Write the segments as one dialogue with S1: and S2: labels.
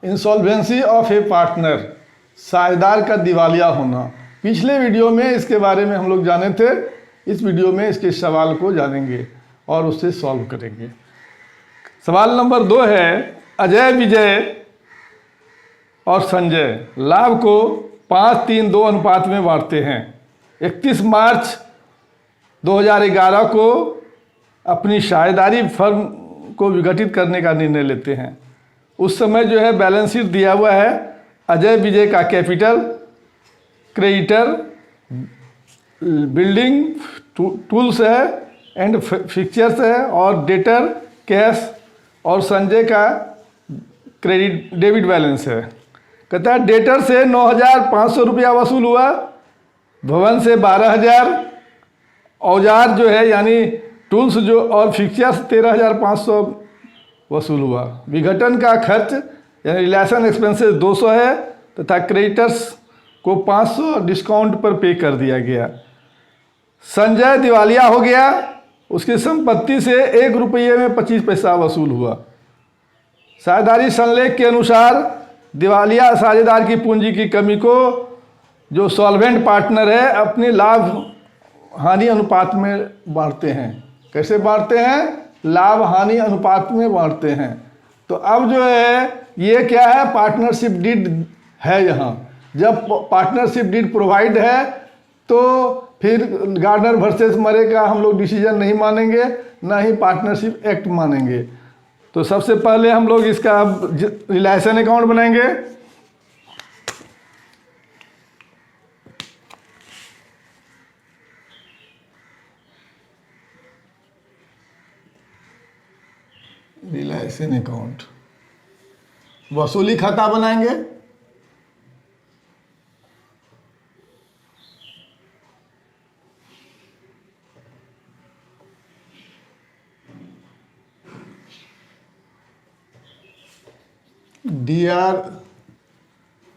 S1: Insolvency of A partner, साझेदार का दिवालिया होना। पिछले वीडियो में इसके बारे में हम लोग जाने थे। इस वीडियो में इसके सवाल को जानेंगे और उससे सॉल्व करेंगे। सवाल नंबर 2 है, अजय, विजय और संजय लाभ को 5-3-2 अनुपात में बांटते हैं। 31 मार्च 2011 को अपनी साझेदारी फर्म को विघटित करने का निर्णय लेते हैं। उस समय जो है बैलेंस शीट दिया हुआ है। अजय विजय का कैपिटल, क्रेडिटर, बिल्डिंग, टूल्स है एंड फिक्चर्स है, और डेटर, कैश, और संजय का क्रेडिट डेबिट बैलेंस है। कहता है डेटर से 9,500 रुपया वसूल हुआ, भवन से 12,000, औजार जो है यानी टूल्स जो और फिक्चर्स 13,500 वसूल हुआ। विघटन का खर्च यानी रिलेशन एक्सपेंसेस 200 है तथा क्रेडिटर्स को 500 डिस्काउंट पर पे कर दिया गया। संजय दिवालिया हो गया, उसकी संपत्ति से 1 रुपये में 25 पैसा वसूल हुआ। साझेदारी संलेख के अनुसार दिवालिया साझेदार की पूंजी की कमी को जो सॉल्वेंट पार्टनर है अपने लाभ हानि अनुपात में बांटते हैं। कैसे बांटते हैं? लाभ हानि अनुपात में बांटते हैं। तो अब जो है ये क्या है? पार्टनरशिप डीड है। यहाँ जब पार्टनरशिप डीड प्रोवाइड है तो फिर गार्डनर वर्सेस मरे का हम लोग डिसीजन नहीं मानेंगे, ना ही पार्टनरशिप एक्ट मानेंगे। तो सबसे पहले हम लोग इसका रिलेशन अकाउंट बनाएंगे। रिलेशन अकाउंट, वसूली खाता बनाएंगे। DR,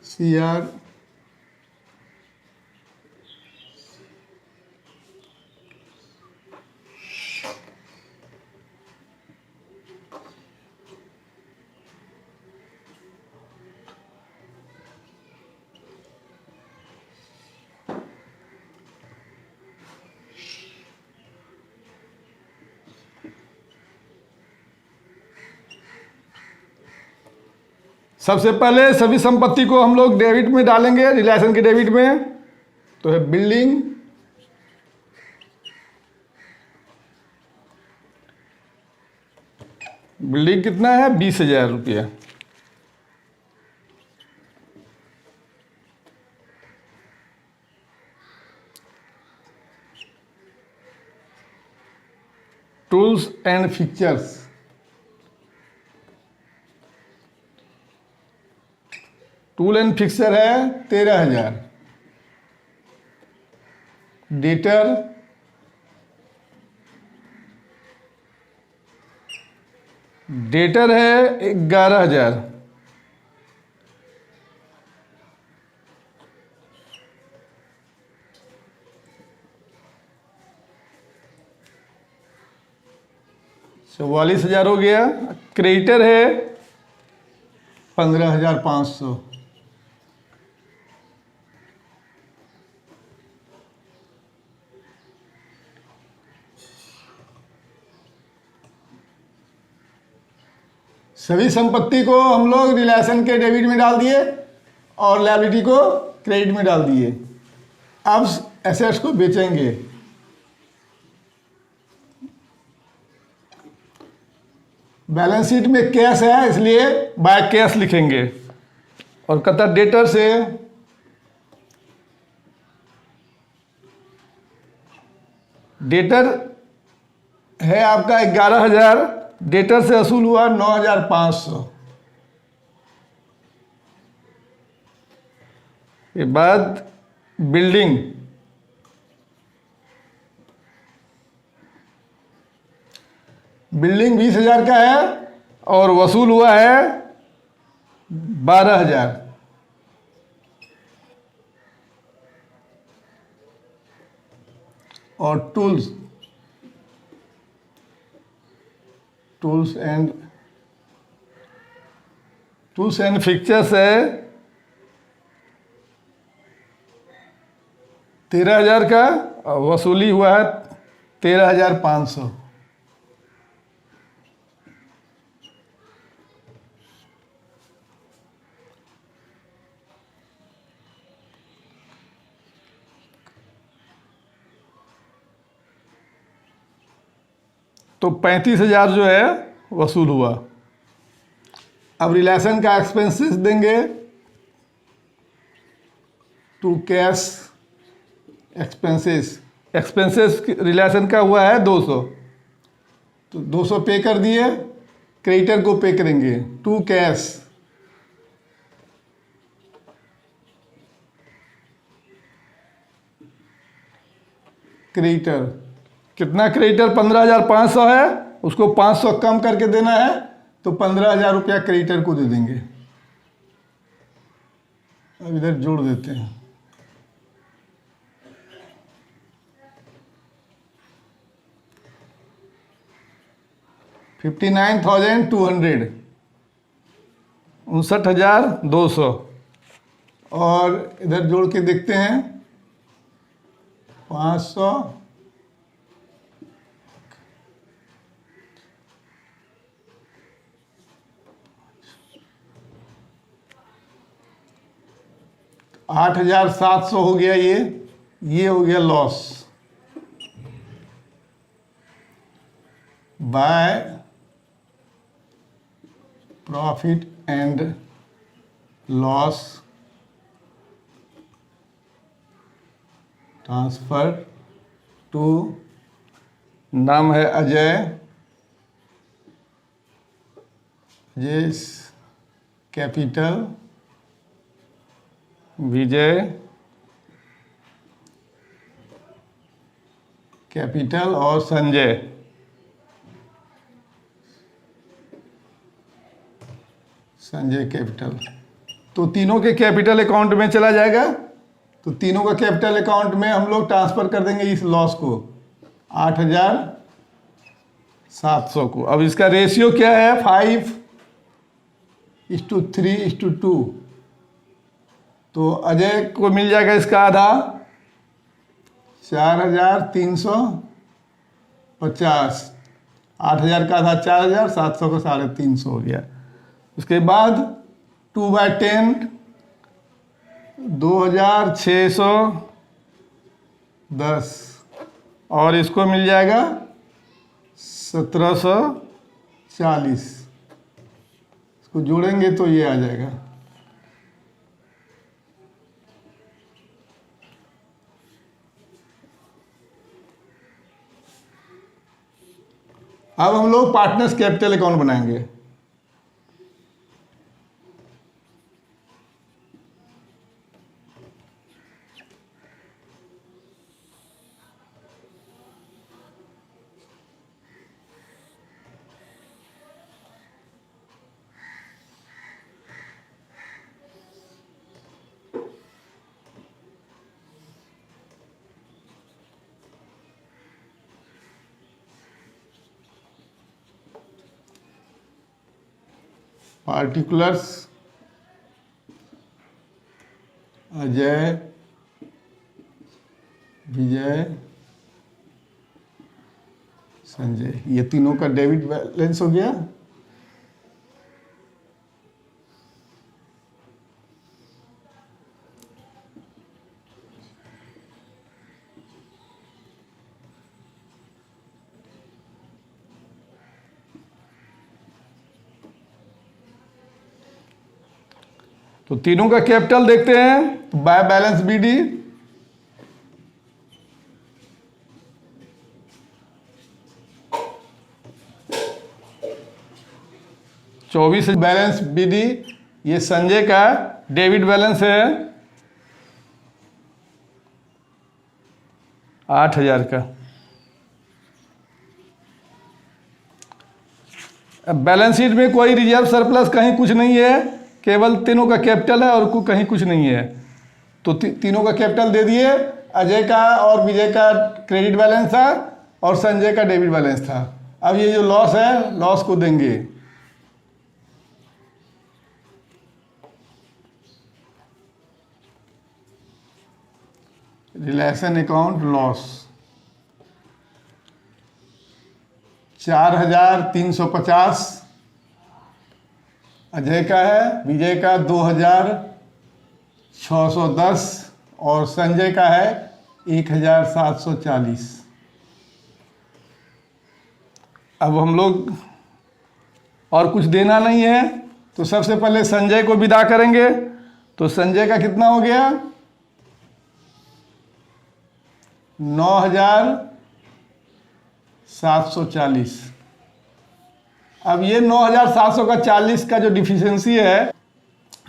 S1: CR, सबसे पहले सभी संपत्ति को हम लोग डेबिट में डालेंगे, रिलेशन के डेबिट में। तो है बिल्डिंग, बिल्डिंग कितना है? 20,000 रुपया। Tools and fixtures, tool and fixer है 13,000। डेटर, डेटर है 11,000। तो 44,000 हो गया। क्रेडिटर है 15,500। सभी संपत्ति को हम लोग रिलेशन के डेबिट में डाल दिए और लायबिलिटी को क्रेडिट में डाल दिए। अब एसेट्स को बेचेंगे। बैलेंस शीट में कैश है इसलिए बाय कैश लिखेंगे। और कहता डेटर से डेटर है आपका 11,000, डेटर से वसूल हुआ 9,500। के बाद बिल्डिंग, बिल्डिंग 20,000 का है और वसूल हुआ है 12,000। और tools, tools and tools and fixtures है 13,000 का, वसूली हुआ है 13,500। तो 35,000 जो है वसूल हुआ। अब रिलेशन का एक्सपेंसेस देंगे to cash expenses. Expenses relation का हुआ है 200, तो 200 पे कर दिए, क्रेडिटर को पे करेंगे टू कैश। क्रेडिटर कितना, क्रेडिटर 15,500 है, उसको 500 कम करके देना है, तो 15,000 रुपया क्रेडिटर को दे देंगे। अब इधर जोड़ देते हैं। $59,200, 59,200। और इधर जोड़ के देखते हैं 500, 8,700 हो गया। ये हो गया loss by profit and loss transfer to, नाम है अजय कैपिटल, विजय कैपिटल और संजय कैपिटल। तो तीनों के कैपिटल अकाउंट में चला जाएगा। तो तीनों का कैपिटल अकाउंट में हम लोग ट्रांसफर कर देंगे इस लॉस को, 8,700 को। अब इसका रेशियो क्या है, 5:3:2। तो अजय को मिल जाएगा इसका आधा, 4,350। 8,000 का आधा 4,000, 700 का 350 हो गया। उसके बाद 2/10, 2,610, और इसको मिल जाएगा 1,740। इसको जोड़ेंगे तो ये आ जाएगा। अब हम लोग पार्टनर्स कैपिटल अकाउंट बनाएंगे। पार्टिकुलर्स अजय, विजय, संजय, ये तीनों का डेबिट बैलेंस हो गया। तो तीनों का कैपिटल देखते हैं, तो बाय बैलेंस बीडी, चौबीस बैलेंस बीडी। ये संजय का डेबिट बैलेंस है 8,000 का। अब बैलेंस शीट में कोई रिजर्व सरप्लस कहीं कुछ नहीं है, केवल तीनों का कैपिटल है और कहीं कुछ नहीं है। तो तीनों का कैपिटल दे दिए। अजय का और विजय का क्रेडिट बैलेंस था और संजय का डेबिट बैलेंस था। अब ये जो लॉस है, लॉस को देंगे। रिलेशन अकाउंट लॉस 4,350 अजय का है, विजय का 2,610 और संजय का है 1,740। अब हम लोग और कुछ देना नहीं है तो सबसे पहले संजय को विदा करेंगे। तो संजय का कितना हो गया 9,740। अब ये 9,740 का जो डिफिशियंसी है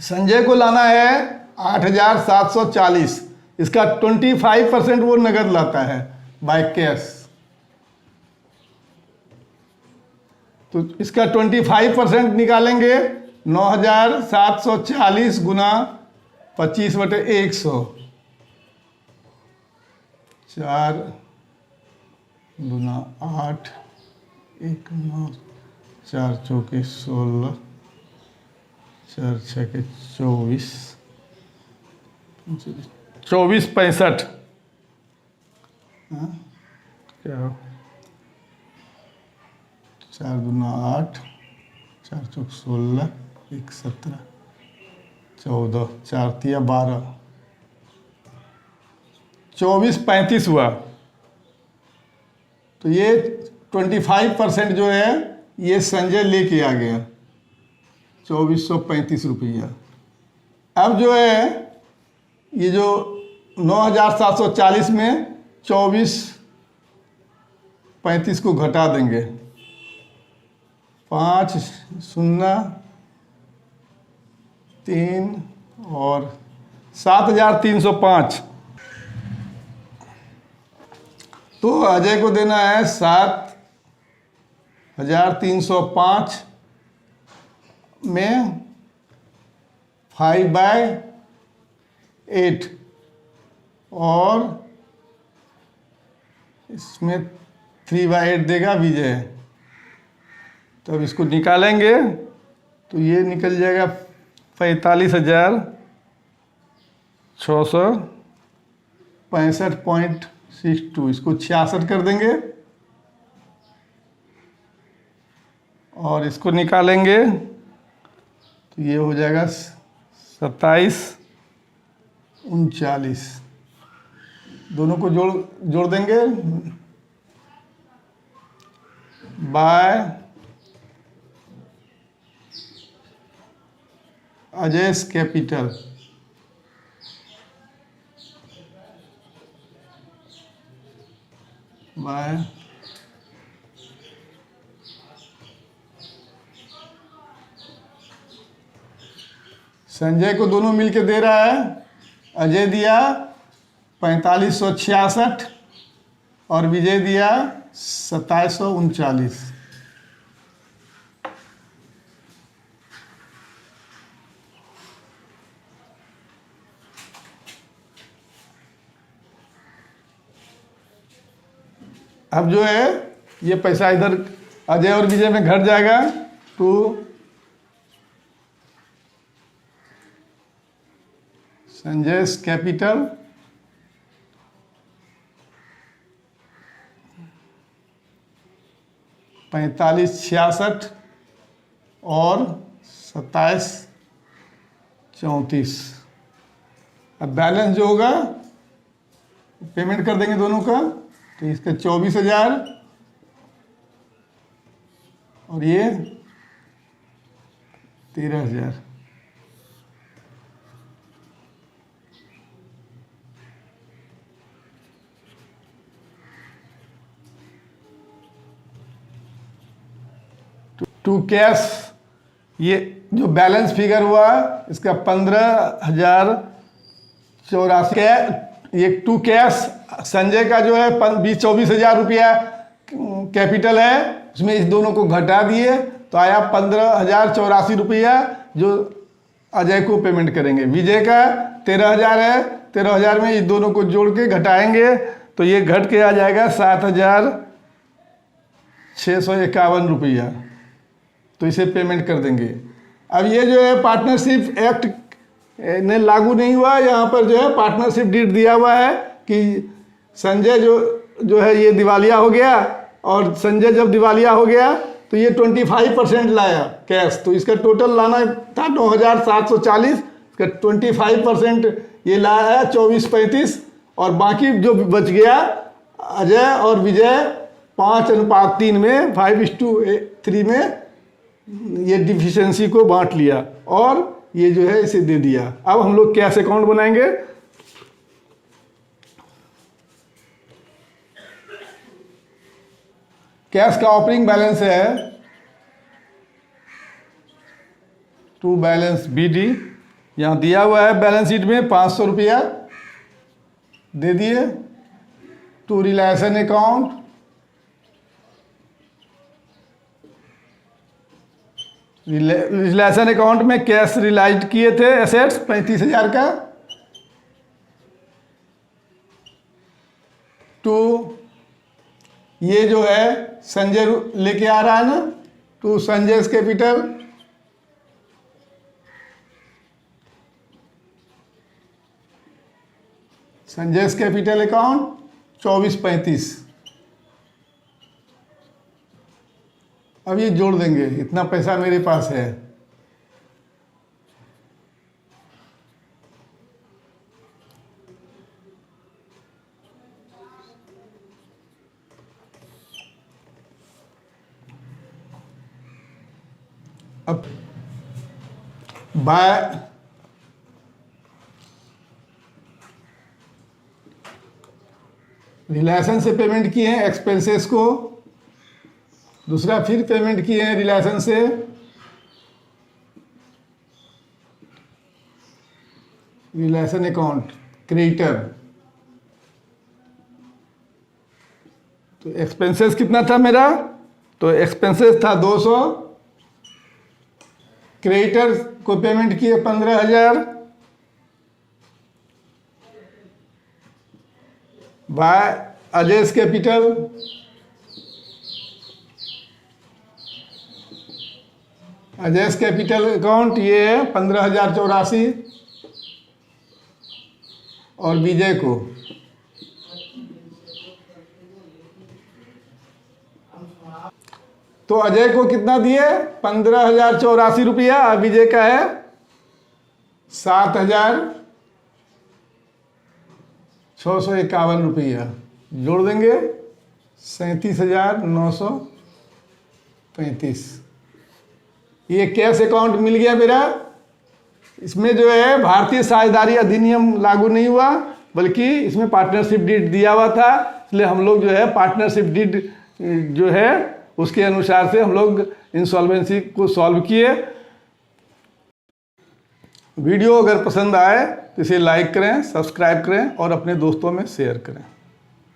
S1: संजय को लाना है 8,740। इसका 25% वो नगद लाता है बाय कैश। तो इसका 25% निकालेंगे 9,740 गुना 25/100 4 गुना 8 1 9 4 चौके 16 4 छके 24 24 65 क्या हो 4 गुना 8 4 चौक 16 1 17 14 4 तिया 12 24-35 हुआ। तो ये 25% जो है ये संजय लेके आ गया 2,435 रुपया। अब जो है ये जो 9,740 में 24-35 को घटा देंगे 5 0 3 और 7,305। तो अजय को देना है 7,305 में 5/8 और इसमें 3/8 देगा विजय। तो अब इसको निकालेंगे तो ये निकल जाएगा 45,665.62। इसको 66 कर देंगे और इसको निकालेंगे तो ये हो जाएगा 27,39। दोनों को जोड़ देंगे बाय अजयस कैपिटल बाय संजय को दोनों मिलके दे रहा है। अजय दिया 4566 और विजय दिया 2739। अब जो है ये पैसा इधर अजय और विजय में घट जाएगा तो संजय कैपिटल $45,66 और 27,34। अब बैलेंस जो होगा पेमेंट कर देंगे दोनों का। तो इसका 24,000 और ये 13,000। टू कैश ये जो बैलेंस फिगर हुआ इसका 15,084। ये टू कैश संजय का जो है 24,000 रुपया कैपिटल है, उसमें इस दोनों को घटा दिए तो आया 15,084 रुपया जो अजय को पेमेंट करेंगे। विजय का 13,000 है, 13,000 में इस दोनों को जोड़ के घटाएंगे तो ये घट के आ जाएगा 7,651 रुपया। तो इसे पेमेंट कर देंगे। अब ये जो है पार्टनरशिप एक्ट ने लागू नहीं हुआ, यहाँ पर जो है पार्टनरशिप डीड दिया हुआ है कि संजय जो है ये दिवालिया हो गया, और संजय जब दिवालिया हो गया तो ये 25% लाया कैश, तो इसका टोटल लाना था 9,740, इसका 25% ये लाया है 2435, और बाकी जो बच गया अजय और विजय 5:3 में 5:3 में ये डिफिशिएंसी को बांट लिया और ये जो है इसे दे दिया। अब हम लोग कैश अकाउंट बनाएंगे। कैश का ओपनिंग बैलेंस है टू बैलेंस BD, यहाँ दिया हुआ है बैलेंस शीट में 500 रुपया दे दिए। To relation account, relation account में कैश रिलाइज किए थे एसेट्स 35,000 का। टू ये जो है संजय लेके आ रहा है ना, to Sanjay's capital, Sanjay's capital account 2435। अब ये जोड़ देंगे, इतना पैसा मेरे पास है। अब बाय रिलेशन से पेमेंट किए हैं एक्सपेंसेस को, दूसरा फिर पेमेंट किए हैं रिलेशन से रिलेशन अकाउंट क्रेडिटर। तो एक्सपेंसेस कितना था मेरा, तो एक्सपेंसेस था 200, क्रेडिटर को पेमेंट किए 15,000 बाय अजय's कैपिटल, अजय's कैपिटल अकाउंट ये है 15,084, और विजय को तो अजय को कितना दिए 15,084 रुपया, और विजय का है 7,651 रुपया। जोड़ देंगे 37,935। ये कैश अकाउंट मिल गया मेरा। इसमें जो है भारतीय साझेदारी अधिनियम लागू नहीं हुआ, बल्कि इसमें पार्टनरशिप डीड दिया हुआ था, इसलिए हम लोग जो है पार्टनरशिप डीड जो है उसके अनुसार से हम लोग इंसॉल्वेंसी को सॉल्व किए। वीडियो अगर पसंद आए तो इसे लाइक करें, सब्सक्राइब करें और अपने दोस्तों में शेयर करें।